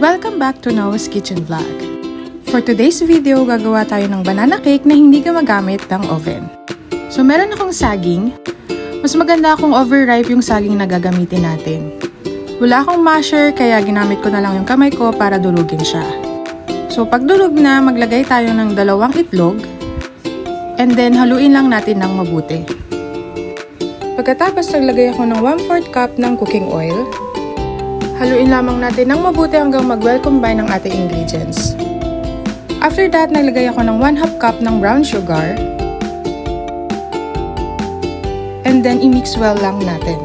Welcome back to Noah's Kitchen Vlog. For today's video, gagawa tayo ng banana cake na hindi gumagamit ng oven. So meron akong saging. Mas maganda kung overripe yung saging na gagamitin natin. Wala akong masher kaya ginamit ko na lang yung kamay ko para dulugin siya. So pag dulog na, maglagay tayo ng 2 itlog. And then haluin lang natin ng mabuti. Pagkatapos naglagay ako ng 1/4 cup ng cooking oil. Haluin lamang natin ng mabuti hanggang mag-well combine ang ating ingredients. After that, naglagay ako ng 1/2 cup ng brown sugar. And then, i-mix well lang natin.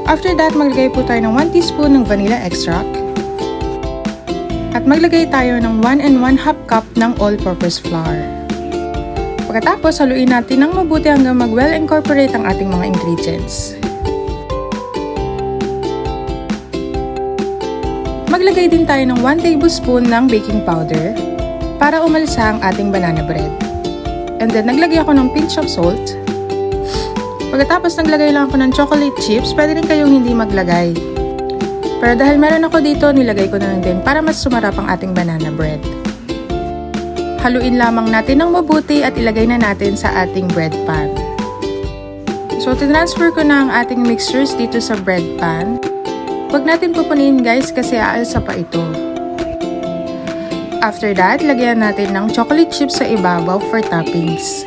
After that, maglagay po tayo ng 1 teaspoon ng vanilla extract. At maglagay tayo ng 1 1/2 cup ng all-purpose flour. Pagkatapos, haluin natin ng mabuti hanggang mag-well incorporate ang ating mga ingredients. Maglagay din tayo ng 1 tablespoon ng baking powder para umalsa ang ating banana bread. And then, naglagay ako ng pinch of salt. Pagkatapos, naglagay lang ako ng chocolate chips. Pwede rin kayong hindi maglagay. Pero dahil meron ako dito, nilagay ko na lang din para mas sumarap ang ating banana bread. Haluin lamang natin ng mabuti at ilagay na natin sa ating bread pan. So, tinransfer ko na ang ating mixtures dito sa bread pan. Huwag natin pupunin guys kasi aalsa pa ito. After that, lagyan natin ng chocolate chips sa ibabaw for toppings.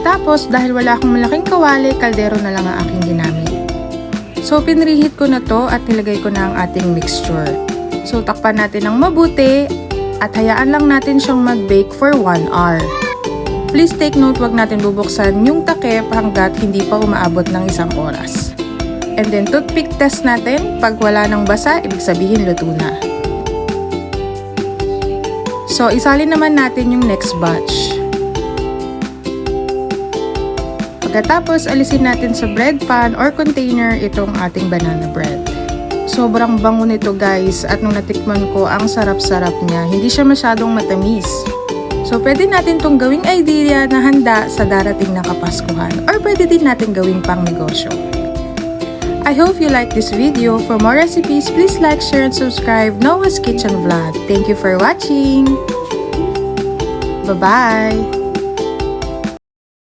Tapos, dahil wala akong malaking kawali, kaldero na lang ang aking ginamit. So, pinreheat ko na to at nilagay ko na ang ating mixture. So, takpan natin ng mabuti at hayaan lang natin siyang mag-bake for 1 hour. Please take note, wag natin bubuksan yung takip hanggat hindi pa umaabot ng 1 oras. And then, toothpick test natin. Pag wala ng basa, ibig sabihin luto na. So, isalin naman natin yung next batch. Pagkatapos, alisin natin sa bread pan or container itong ating banana bread. Sobrang bango nito guys at nung natikman ko, ang sarap-sarap niya. Hindi siya masyadong matamis. So, pwede natin itong gawing idea na handa sa darating na Kapaskuhan or pwede din natin gawing pang negosyo. I hope you like this video. For more recipes, please like, share, and subscribe Noah's Kitchen Vlog. Thank you for watching! Bye-bye!